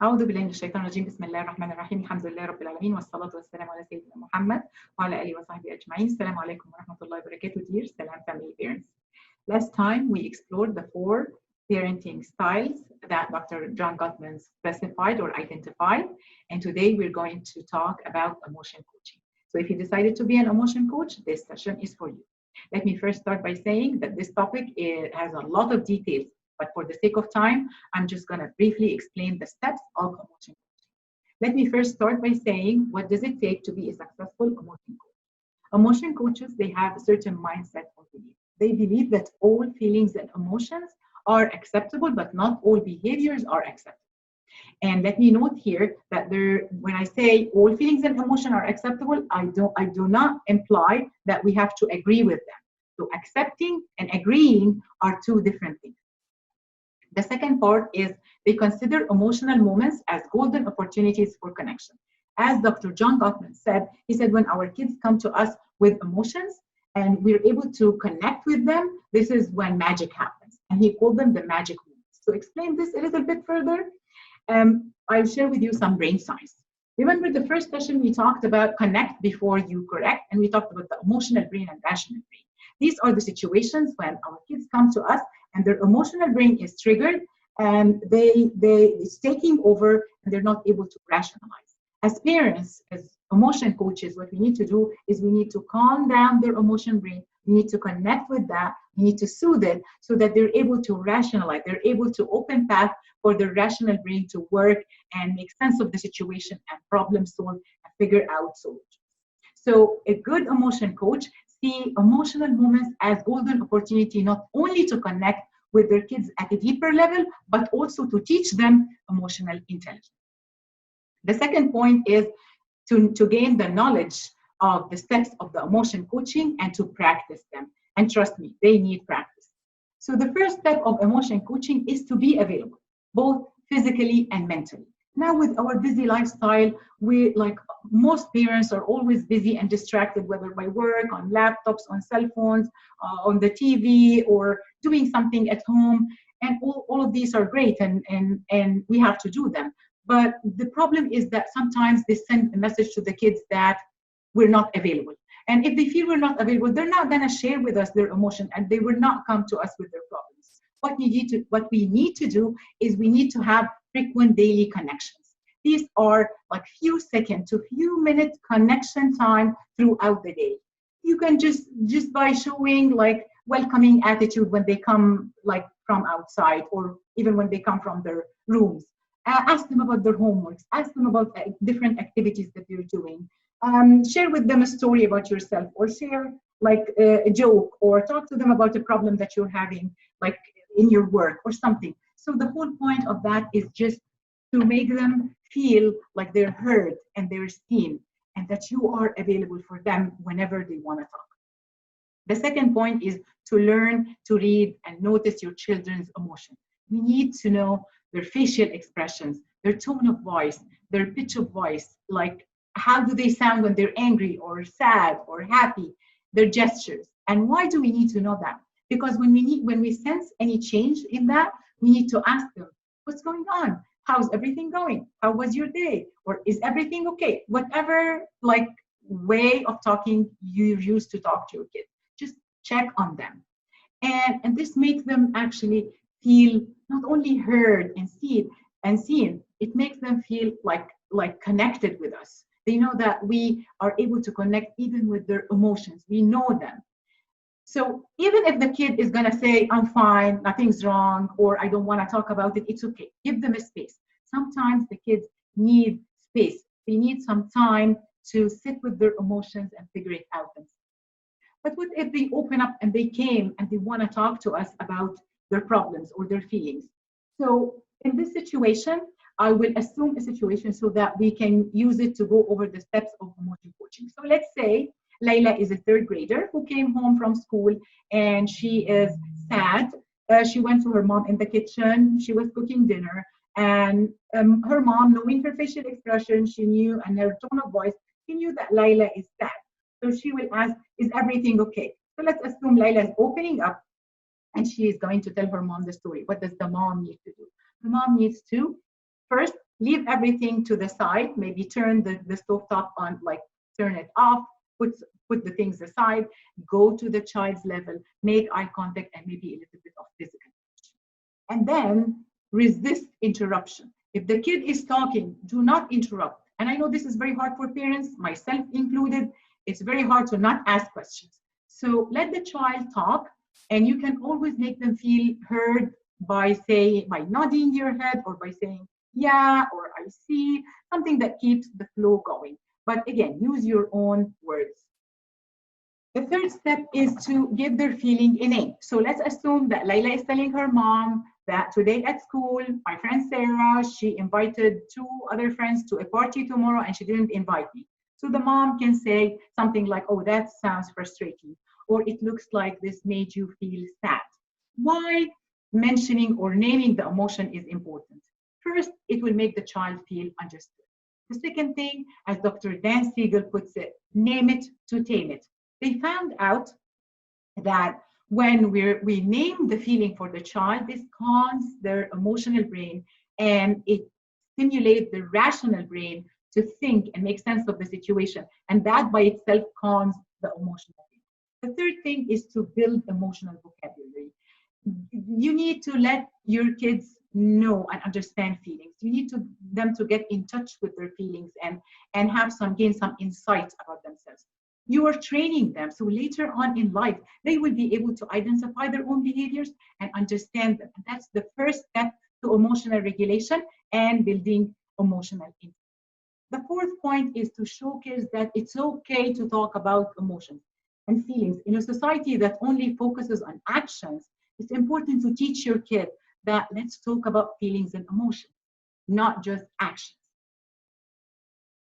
أعوذ بالله من الشيطان الرجيم بسم الله الرحمن الرحيم الحمد لله رب العالمين والصلاة والسلام على سيدنا محمد وعلى آله وصحبه أجمعين. السلام عليكم ورحمة الله وبركاته. Dear Salam family parents. Last time we explored the 4 parenting styles that Dr. John Gottman specified or identified, and today we're going to talk about emotion coaching. So if you decided to be an emotion coach, this session is for you. Let me first start by saying that this topic has a lot of details, but for the sake of time, I'm just going to briefly explain the steps of emotion coaching. Let me first start by saying, what does it take to be a successful emotion coach? Emotion coaches, they have a certain mindset or belief. They believe that all feelings and emotions are acceptable, but not all behaviors are acceptable. And let me note here that when I say all feelings and emotions are acceptable, I do not imply that we have to agree with them. So accepting and agreeing are 2 different things. The second part is they consider emotional moments as golden opportunities for connection. As Dr. John Gottman said, he said when our kids come to us with emotions and we're able to connect with them, this is when magic happens. And he called them the magic moments. To explain this a little bit further, I'll share with you some brain science. Remember the first session we talked about connect before you correct, and we talked about the emotional brain and rational brain. These are the situations when our kids come to us and their emotional brain is triggered and it's taking over and they're not able to rationalize. As parents, as emotion coaches, what we need to do is we need to calm down their emotion brain. We need to connect with that. We need to soothe it so that they're able to rationalize. They're able to open path for the rational brain to work and make sense of the situation and problem solve and figure out solutions. So a good emotion coach see emotional moments as golden opportunity, not only to connect with their kids at a deeper level, but also to teach them emotional intelligence. The second point is to gain the knowledge of the steps of the emotion coaching and to practice them. And trust me, they need practice. So the first step of emotion coaching is to be available, both physically and mentally. Now with our busy lifestyle, we, like most parents, are always busy and distracted, whether by work, on laptops, on cell phones, on the TV, or doing something at home. And all of these are great and we have to do them. But the problem is that sometimes they send a message to the kids that we're not available. And if they feel we're not available, they're not going to share with us their emotion and they will not come to us with their problems. What we need to do is we need to have frequent daily connections. These are like few second to few minute connection time throughout the day. You can just by showing like welcoming attitude when they come like from outside or even when they come from their rooms. Ask them about their homeworks, ask them about different activities that they're doing. Share with them a story about yourself or share like a joke or talk to them about a problem that you're having like in your work or something. So the whole point of that is just to make them feel like they're heard and they're seen and that you are available for them whenever they want to talk. The second point is to learn to read and notice your children's emotion. We need to know their facial expressions, their tone of voice, their pitch of voice, like how do they sound when they're angry or sad or happy, their gestures. And why do we need to know that? Because when we sense any change in that, we need to ask them, what's going on? How's everything going? How was your day? Or is everything okay? Whatever like way of talking you use to talk to your kids, just check on them. And this makes them actually feel not only heard and seen, it makes them feel like connected with us. They know that we are able to connect even with their emotions. We know them. So even if the kid is going to say, I'm fine, nothing's wrong, or I don't want to talk about it, it's okay. Give them a space. Sometimes the kids need space. They need some time to sit with their emotions and figure it out themselves. But what if they open up and they came and they want to talk to us about their problems or their feelings? So in this situation, I will assume a situation so that we can use it to go over the steps of emotion coaching. So let's say Layla is a 3rd grader who came home from school and she is sad. She went to her mom in the kitchen. She was cooking dinner and her mom, knowing her facial expression, she knew, and her tone of voice, she knew that Layla is sad. So she will ask, is everything okay? So let's assume Layla is opening up and she is going to tell her mom the story. What does the mom need to do? The mom needs to first Leave everything to the side, maybe turn the stove top on, like turn it off, put the things aside, go to the child's level, make eye contact, and maybe a little bit of physical. And then resist interruption. If the kid is talking, do not interrupt. And I know this is very hard for parents, myself included. It's very hard to not ask questions. So let the child talk, and you can always make them feel heard by nodding your head or by saying, yeah, or I see, something that keeps the flow going. But again, use your own words. The third step is to give their feeling a name. So let's assume that Layla is telling her mom that today at school, my friend Sarah, she invited 2 other friends to a party tomorrow and she didn't invite me. So the mom can say something like, oh, that sounds frustrating, or it looks like this made you feel sad. Why mentioning or naming the emotion is important? First, it will make the child feel understood. The second thing, as Dr. Dan Siegel puts it, name it to tame it. They found out that when we name the feeling for the child, this calms their emotional brain and it stimulates the rational brain to think and make sense of the situation. And that by itself calms the emotional brain. The third thing is to build emotional vocabulary. You need to let your kids know and understand feelings. You need them to get in touch with their feelings and gain some insight about themselves. You are training them, so later on in life, they will be able to identify their own behaviors and understand them. And that's the first step to emotional regulation and building emotional intelligence. The fourth point is to showcase that it's okay to talk about emotions and feelings. In a society that only focuses on actions, it's important to teach your kid that let's talk about feelings and emotions, not just actions.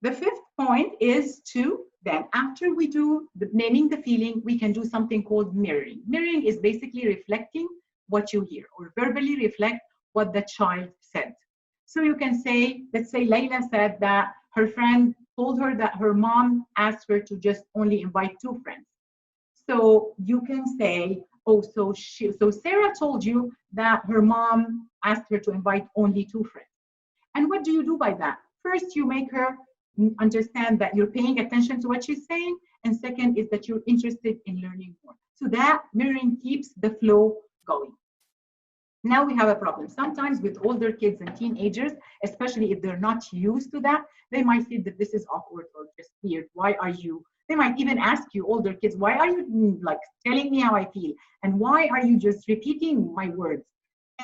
The fifth point is to then, after we do naming the feeling, we can do something called mirroring. Mirroring is basically reflecting what you hear, or verbally reflect what the child said. So you can say, let's say Layla said that her friend told her that her mom asked her to just only invite 2 friends. So you can say, oh, so Sarah told you that her mom asked her to invite only 2 friends. And what do you do by that? First, you make her understand that you're paying attention to what she's saying. And second is that you're interested in learning more. So that mirroring keeps the flow going. Now we have a problem. Sometimes with older kids and teenagers, especially if they're not used to that, they might feel that this is awkward or just weird. Why are you? They might even ask you, older kids, why are you like telling me how I feel? And why are you just repeating my words?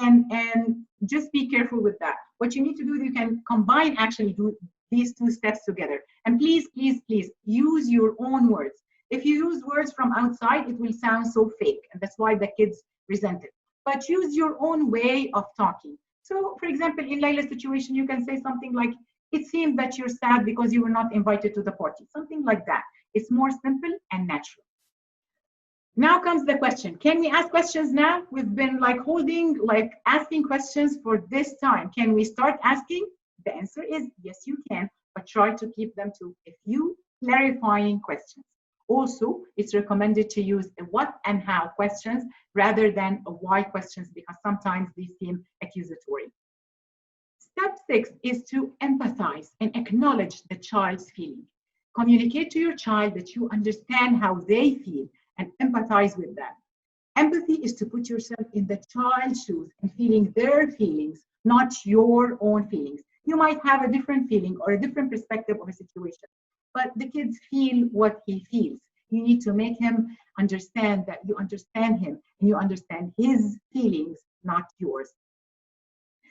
And just be careful with that. What you need to do, you can combine actually do these 2 steps together. And please, please, please use your own words. If you use words from outside, it will sound so fake. And that's why the kids resent it. But use your own way of talking. So, for example, in Layla's situation, you can say something like, it seems that you're sad because you were not invited to the party. Something like that. It's more simple and natural. Now comes the question. Can we ask questions now? We've been asking questions for this time. Can we start asking? The answer is yes, you can, but try to keep them to a few clarifying questions. Also, it's recommended to use a what and how questions rather than a why questions because sometimes these seem accusatory. Step 6 is to empathize and acknowledge the child's feeling. Communicate to your child that you understand how they feel and empathize with them. Empathy is to put yourself in the child's shoes and feeling their feelings, not your own feelings. You might have a different feeling or a different perspective of a situation, but the kids feel what he feels. You need to make him understand that you understand him and you understand his feelings, not yours.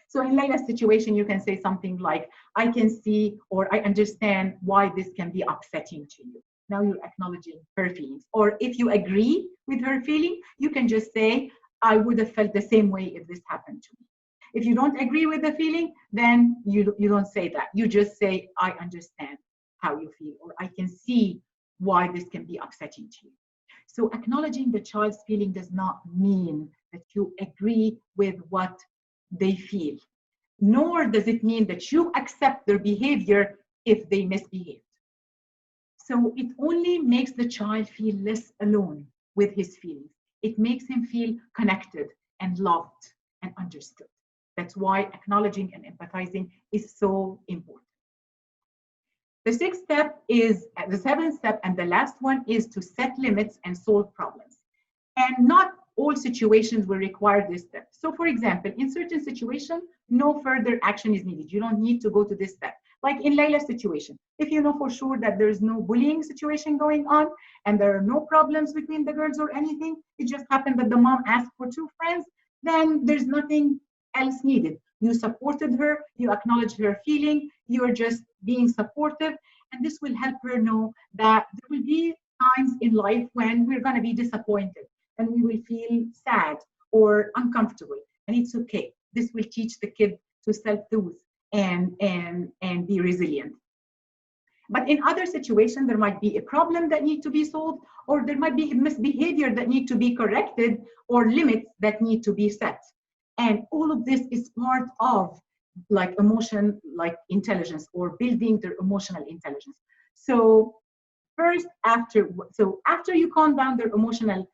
So in Layla's situation, you can say something like, I can see or I understand why this can be upsetting to you. Now you're acknowledging her feelings. Or if you agree with her feeling, you can just say, I would have felt the same way if this happened to me. If you don't agree with the feeling, then you don't say that. You just say, I understand how you feel, or I can see why this can be upsetting to you. So acknowledging the child's feeling does not mean that you agree with what they feel, nor does it mean that you accept their behavior if they misbehave. So it only makes the child feel less alone with his feelings. It makes him feel connected and loved and understood. That's why acknowledging and empathizing is so important. The sixth step is, the seventh step, and the last one is to set limits and solve problems. And not all situations will require this step. So for example, in certain situations, no further action is needed. You don't need to go to this step. Like in Layla's situation, if you know for sure that there's no bullying situation going on and there are no problems between the girls or anything, it just happened that the mom asked for two friends, then there's nothing else needed. You supported her, you acknowledged her feeling, you are just being supportive, and this will help her know that there will be times in life when we're going to be disappointed and we will feel sad or uncomfortable, and it's okay. This will teach the kid to self-soothe and be resilient. But in other situations, there might be a problem that needs to be solved, or there might be a misbehavior that needs to be corrected, or limits that need to be set. And all of this is part of like emotion, like intelligence, or building their emotional intelligence. So first, after you calm down their emotional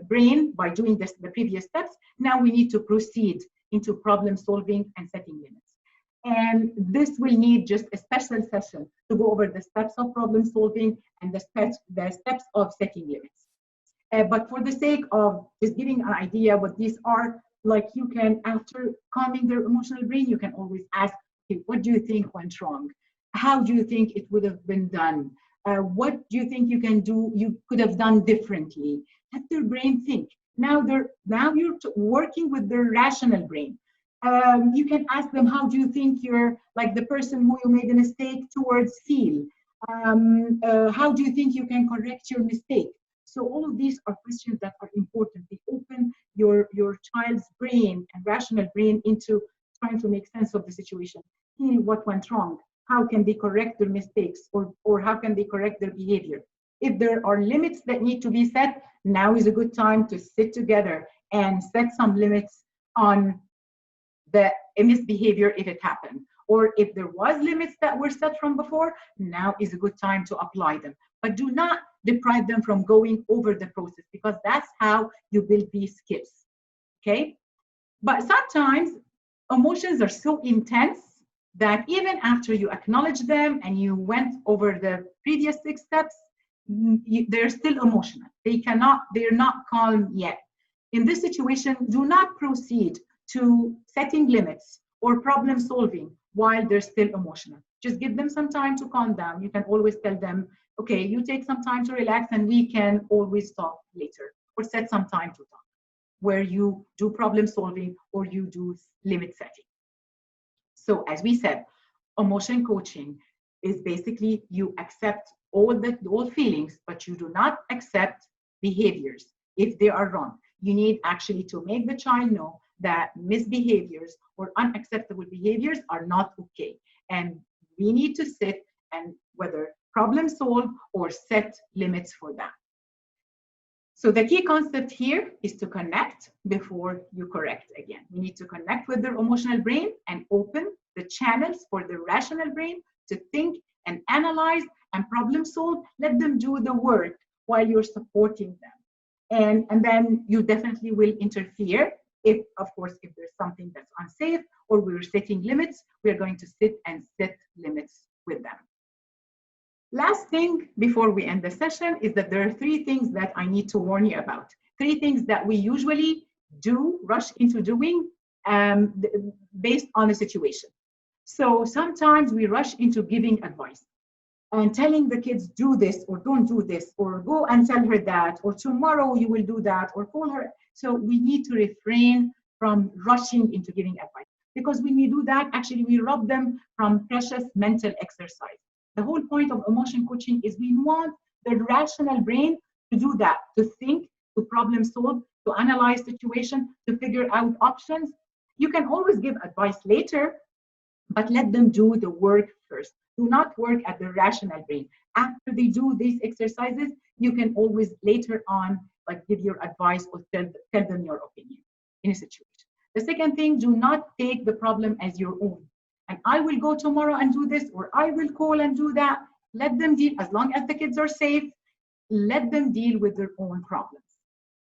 brain by doing this, the previous steps, now we need to proceed into problem solving and setting limits. And this will need just a special session to go over the steps of problem solving and the steps of setting limits. But for the sake of just giving an idea what these are, like you can, after calming their emotional brain, you can always ask, okay, what do you think went wrong? How do you think it would have been done? What do you think you could have done differently? Let their brain think. Now you're working with their rational brain. You can ask them, how do you think you're, like the person who you made a mistake towards feel? How do you think you can correct your mistake? So all of these are questions that are important. They open your child's brain and rational brain into trying to make sense of the situation. Feel what went wrong. How can they correct their mistakes, or how can they correct their behavior? If there are limits that need to be set, now is a good time to sit together and set some limits on the misbehavior if it happened. Or if there was limits that were set from before, now is a good time to apply them. But do not deprive them from going over the process, because that's how you build these skills, okay? But sometimes emotions are so intense that even after you acknowledge them and you went over the previous 6 steps, they're still emotional. They're not calm yet. In this situation, do not proceed to setting limits or problem solving while they're still emotional. Just give them some time to calm down. You can always tell them, okay, you take some time to relax and we can always talk later, or set some time to talk where you do problem solving or you do limit setting. So as we said, emotion coaching is basically you accept all feelings, but you do not accept behaviors if they are wrong. You need actually to make the child know that misbehaviors or unacceptable behaviors are not okay. And we need to sit and whether problem solve or set limits for that. So the key concept here is to connect before you correct again. We need to connect with their emotional brain and open the channels for the rational brain to think and analyze and problem solve. Let them do the work while you're supporting them. And then you definitely will interfere if, of course, if there's something that's unsafe or we're setting limits, we're going to sit and set limits with them. Last thing before we end the session is that there are 3 things that I need to warn you about. 3 things that we usually rush into doing based on a situation. So sometimes we rush into giving advice and telling the kids, do this or don't do this, or go and tell her that, or tomorrow you will do that, or call her. So we need to refrain from rushing into giving advice, because when we do that, actually we rob them from precious mental exercise. The whole point of emotion coaching is we want the rational brain to do that, to think, to problem solve, to analyze situation, to figure out options. You can always give advice later, but let them do the work first. Do not work at the rational brain. After they do these exercises, you can always later on like give your advice or tell them your opinion in a situation. The second thing, do not take the problem as your own. And I will go tomorrow and do this, or I will call and do that. Let them deal, as long as the kids are safe, let them deal with their own problems.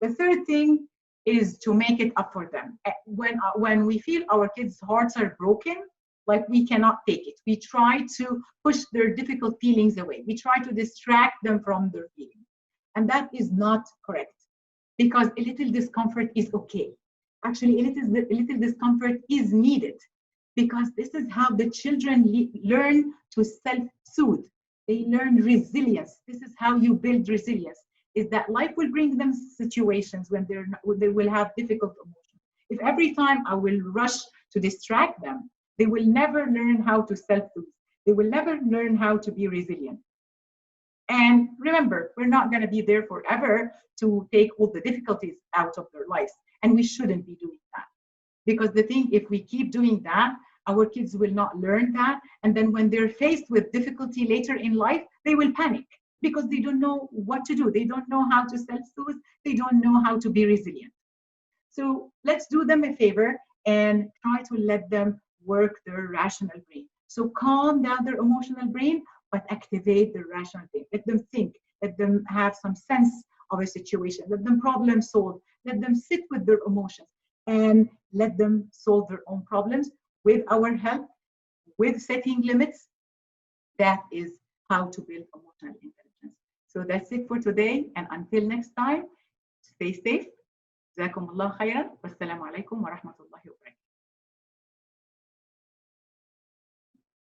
The third thing is to make it up for them. When we feel our kids' hearts are broken, like we cannot take it, we try to push their difficult feelings away. We try to distract them from their feelings. And that is not correct, because a little discomfort is okay. Actually, a little discomfort is needed, because this is how the children learn to self-soothe. They learn resilience. This is how you build resilience, is that life will bring them situations when they will have difficult emotions. If every time I will rush to distract them, they will never learn how to self-soothe. They will never learn how to be resilient. And remember, we're not going to be there forever to take all the difficulties out of their lives. And we shouldn't be doing that. Because the thing, if we keep doing that, our kids will not learn that. And then when they're faced with difficulty later in life, they will panic because they don't know what to do. They don't know how to self-soothe. They don't know how to be resilient. So let's do them a favor and try to let them work their rational brain. So calm down their emotional brain, but activate their rational brain. Let them think. Let them have some sense of a situation. Let them problem solve. Let them sit with their emotions and let them solve their own problems with our help, with setting limits. That is how to build emotional intelligence. So that's it for today. And until next time, stay safe. جزاكم الله خيرا والسلام عليكم ورحمة الله وبركاته.